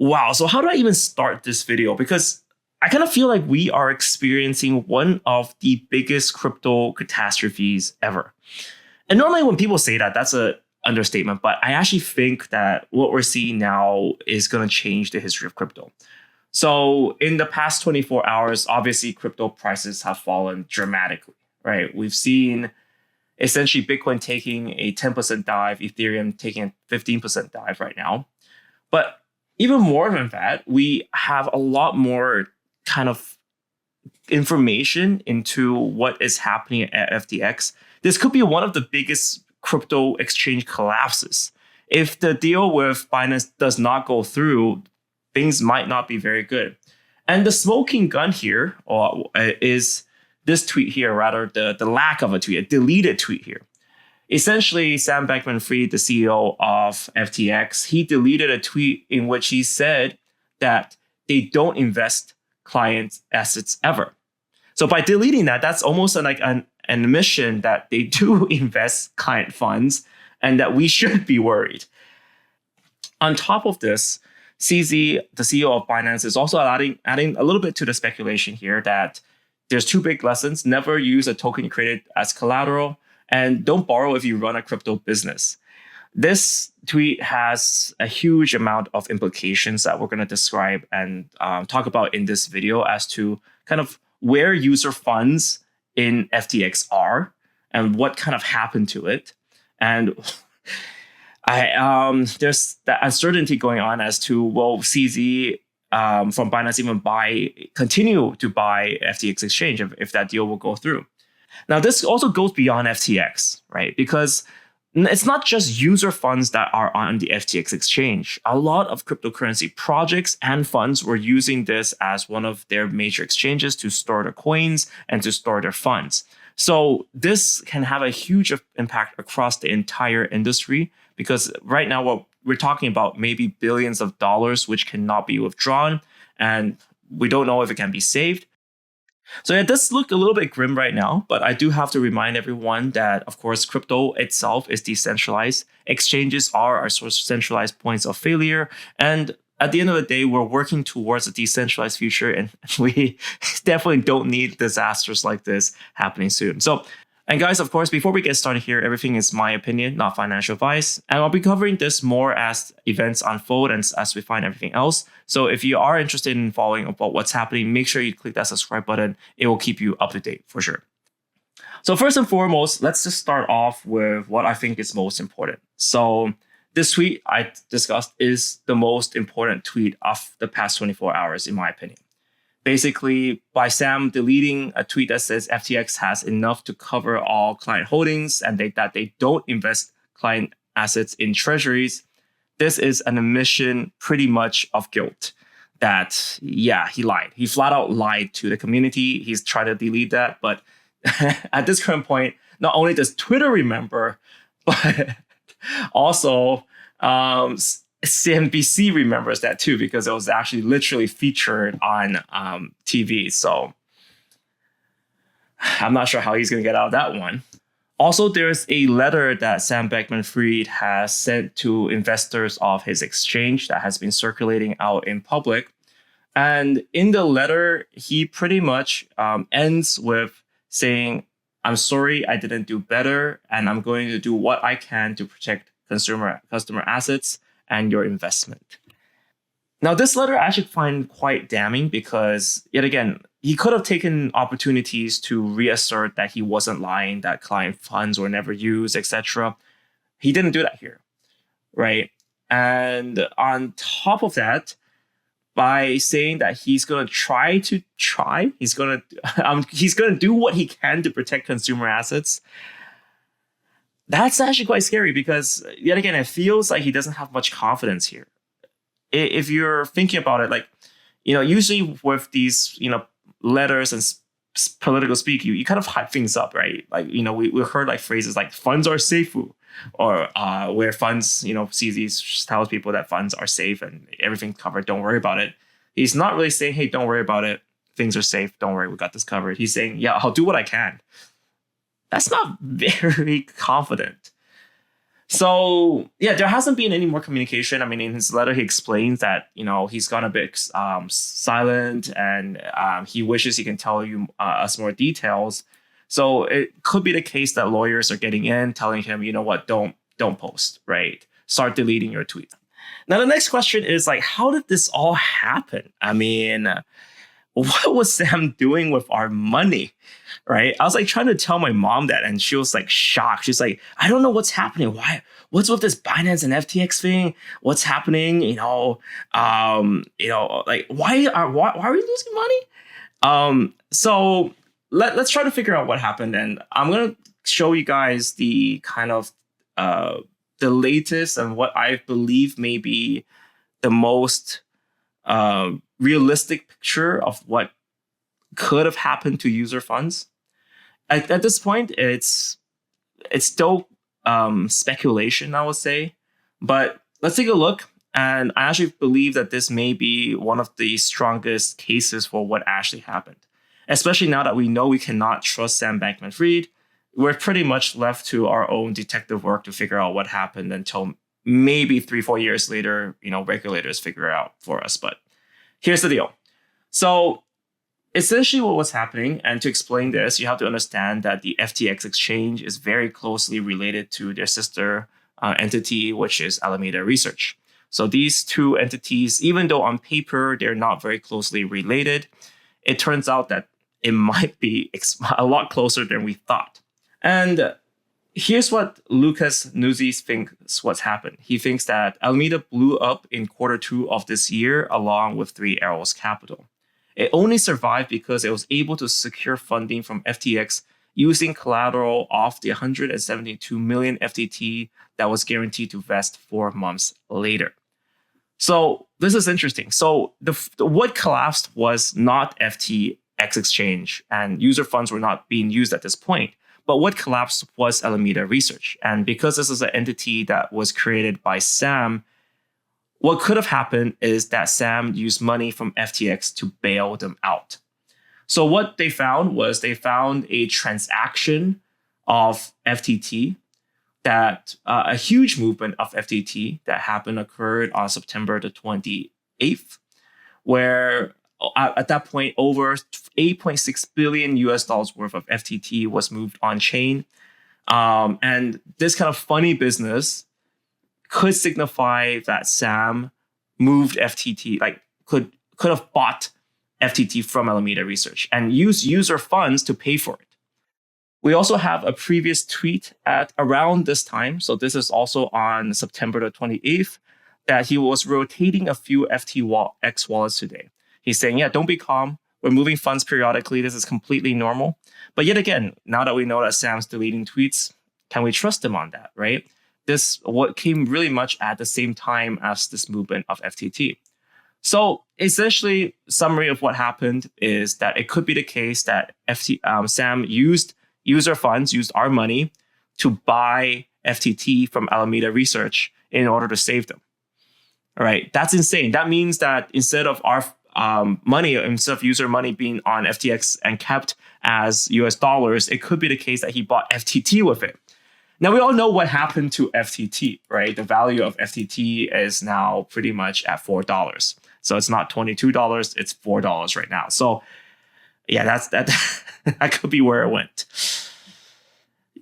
Wow. So how do I even start this video? Because I kind of feel like we are experiencing one of the biggest crypto catastrophes ever. And normally when people say that, that's a understatement, but I actually think that what we're seeing now is going to change the history of crypto. So in the past 24 hours, obviously crypto prices have fallen dramatically, right? We've seen essentially Bitcoin taking a 10% dive, Ethereum taking a 15% dive right now. But even more than that, we have a lot more kind of information into what is happening at FTX. This could be one of the biggest crypto exchange collapses. If the deal with Binance does not go through, things might not be very good. And the smoking gun here is this tweet here, rather the lack of a tweet, a deleted tweet here. Essentially, Sam Bankman-Fried, the CEO of FTX, he deleted a tweet in which he said that they don't invest client assets ever. So by deleting that, that's almost like an admission that they do invest client funds and that we should be worried. On top of this, CZ, the CEO of Binance, is also adding a little bit to the speculation here that there's two big lessons. Never use a token you created as collateral, and don't borrow if you run a crypto business. This tweet has a huge amount of implications that we're going to describe and talk about in this video as to kind of where user funds in FTX are and what kind of happened to it. And there's that uncertainty going on as to, will CZ from Binance even continue to buy FTX Exchange if that deal will go through. Now, this also goes beyond FTX, right? Because it's not just user funds that are on the FTX exchange. A lot of cryptocurrency projects and funds were using this as one of their major exchanges to store their coins and to store their funds. So this can have a huge impact across the entire industry, because right now what we're talking about maybe billions of dollars which cannot be withdrawn, and we don't know if it can be saved. So yeah, this looked a little bit grim right now, but I do have to remind everyone that, of course, crypto itself is decentralized. Exchanges are our sort of centralized points of failure. And at the end of the day, we're working towards a decentralized future, and we definitely don't need disasters like this happening soon. So, and guys, of course, before we get started here, everything is my opinion, not financial advice. And I'll be covering this more as events unfold and as we find everything else. So if you are interested in following about what's happening, make sure you click that subscribe button. It will keep you up to date for sure. So first and foremost, let's just start off with what I think is most important. So this tweet I discussed is the most important tweet of the past 24 hours, in my opinion. Basically, by Sam deleting a tweet that says FTX has enough to cover all client holdings and that they don't invest client assets in treasuries, this is an admission pretty much of guilt that, yeah, he lied. He flat out lied to the community. He's trying to delete that. But at this current point, not only does Twitter remember, but also CNBC remembers that too, because it was actually literally featured on TV. So I'm not sure how he's going to get out of that one. Also, there's a letter that Sam Bankman-Fried has sent to investors of his exchange that has been circulating out in public. And in the letter, he pretty much ends with saying, "I'm sorry I didn't do better, and I'm going to do what I can to protect customer assets and your investment." Now, this letter I actually find quite damning because, yet again, he could have taken opportunities to reassert that he wasn't lying, that client funds were never used, etc. He didn't do that here, right? And on top of that, by saying that he's going to he's going to do what he can to protect consumer assets, that's actually quite scary because, yet again, it feels like he doesn't have much confidence here. If you're thinking about it, like, usually with these, letters and political speak, you kind of hype things up, right? Like, we heard like phrases like funds are safe, or where funds, CZ tells people that funds are safe and everything's covered. Don't worry about it. He's not really saying, hey, don't worry about it. Things are safe. Don't worry. We got this covered. He's saying, yeah, I'll do what I can. That's not very confident. So yeah, there hasn't been any more communication. I mean, in his letter, he explains that he's gone a bit silent, and he wishes he can tell you us more details. So it could be the case that lawyers are getting in, telling him, you know what, don't post, right? Start deleting your tweets. Now the next question is like, how did this all happen? I mean, what was Sam doing with our money? Right? I was like trying to tell my mom that, and she was like shocked. She's like, I don't know what's happening. Why? What's with this Binance and FTX thing? What's happening? Like why are we losing money? So let's try to figure out what happened, and I'm gonna show you guys the kind of the latest and what I believe may be the most realistic picture of what could have happened to user funds. At this point, it's still speculation, I would say, but let's take a look. And I actually believe that this may be one of the strongest cases for what actually happened, especially now that we know we cannot trust Sam Bankman-Fried. We're pretty much left to our own detective work to figure out what happened until maybe 3-4 years later, regulators figure it out for us. But here's the deal. So essentially what was happening, and to explain this, you have to understand that the FTX exchange is very closely related to their sister entity, which is Alameda Research. So these two entities, even though on paper they're not very closely related, it turns out that it might be a lot closer than we thought. And here's what Lucas Nuzzi thinks what's happened. He thinks that Alameda blew up in Q2 of this year along with Three Arrows Capital. It only survived because it was able to secure funding from FTX using collateral off the 172 million FTT that was guaranteed to vest 4 months later. So this is interesting. So what collapsed was not FTX exchange, and user funds were not being used at this point. But what collapsed was Alameda Research. And because this is an entity that was created by Sam, what could have happened is that Sam used money from FTX to bail them out. So what they found was a transaction of FTT that a huge movement of FTT that occurred on September the 28th, where at that point over $8.6 billion worth of FTT was moved on chain. And this kind of funny business could signify that Sam moved FTT, like could have bought FTT from Alameda Research and used user funds to pay for it. We also have a previous tweet at around this time, so this is also on September the 28th, that he was rotating a few FTX wallets today. He's saying, yeah, don't be calm. We're moving funds periodically. This is completely normal. But yet again, now that we know that Sam's deleting tweets, can we trust him on that, right? This what came really much at the same time as this movement of FTT. So essentially, summary of what happened is that it could be the case that Sam used user funds, used our money to buy FTT from Alameda Research in order to save them. All right, that's insane. That means that instead of our money, instead of user money being on FTX and kept as US dollars, it could be the case that he bought FTT with it. Now, we all know what happened to FTT, right? The value of FTT is now pretty much at $4. So it's not $22, it's $4 right now. So yeah, that could be where it went.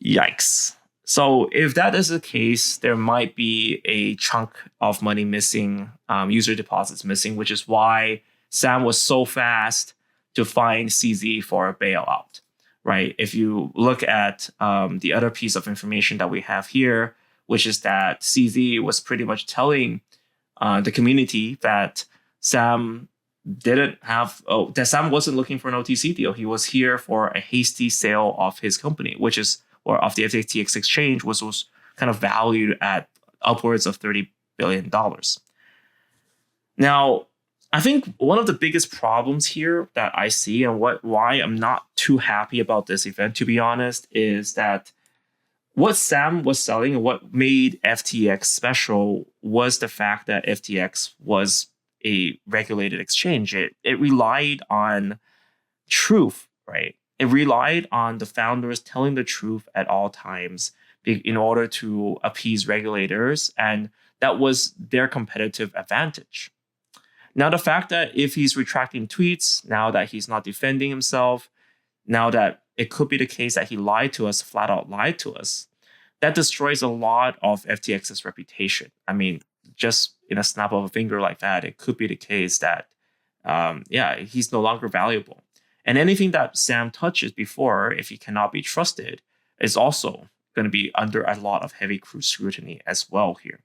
Yikes. So if that is the case, there might be a chunk of money missing, user deposits missing, which is why Sam was so fast to find CZ for a bailout, right? If you look at the other piece of information that we have here, which is that CZ was pretty much telling the community that Sam wasn't looking for an OTC deal. He was here for a hasty sale of his company, or of the FTX exchange, which was kind of valued at upwards of $30 billion. Now, I think one of the biggest problems here that I see and why I'm not too happy about this event, to be honest, is that what Sam was selling and what made FTX special was the fact that FTX was a regulated exchange. It relied on truth, right? It relied on the founders telling the truth at all times, in order to appease regulators, and that was their competitive advantage. Now, the fact that if he's retracting tweets, now that he's not defending himself, now that it could be the case that he lied to us, flat out lied to us, that destroys a lot of FTX's reputation. I mean, just in a snap of a finger like that, it could be the case that, he's no longer valuable. And anything that Sam touches before, if he cannot be trusted, is also going to be under a lot of heavy scrutiny as well here.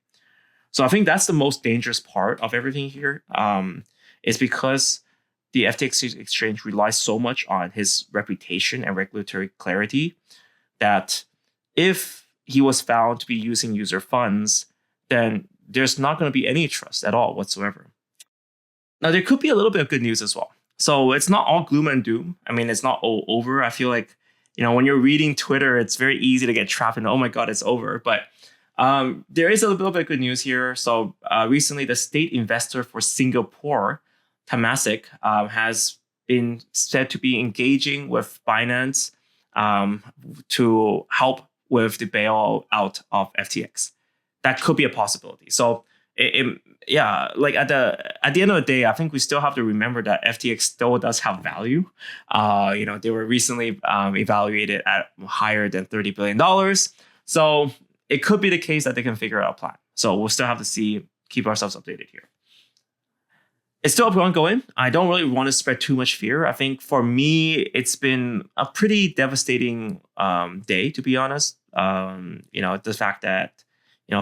So I think that's the most dangerous part of everything here, is because the FTX exchange relies so much on his reputation and regulatory clarity that if he was found to be using user funds, then there's not going to be any trust at all whatsoever. Now, there could be a little bit of good news as well. So it's not all gloom and doom. I mean, it's not all over. I feel like, when you're reading Twitter, it's very easy to get trapped in, oh my God, it's over. But there is a little bit of good news here. So recently, the state investor for Singapore, Temasek, has been said to be engaging with Binance to help with the bailout of FTX. That could be a possibility. So like at the end of the day, I think we still have to remember that FTX still does have value. They were recently evaluated at higher than $30 billion. So it could be the case that they can figure out a plan. So we'll still have to keep ourselves updated here. It's still ongoing. I don't really want to spread too much fear. I think for me, it's been a pretty devastating day, to be honest. The fact that,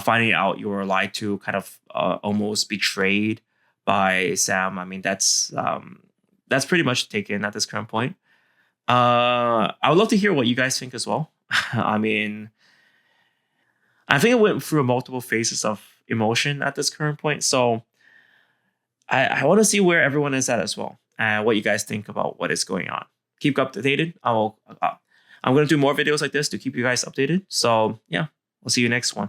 finding out you were lied to, kind of almost betrayed by Sam. I mean, that's pretty much taken at this current point. I would love to hear what you guys think as well. I mean, I think it went through multiple phases of emotion at this current point. So I want to see where everyone is at as well, and what you guys think about what is going on. Keep updated. I'm going to do more videos like this to keep you guys updated. So yeah, we'll see you next one.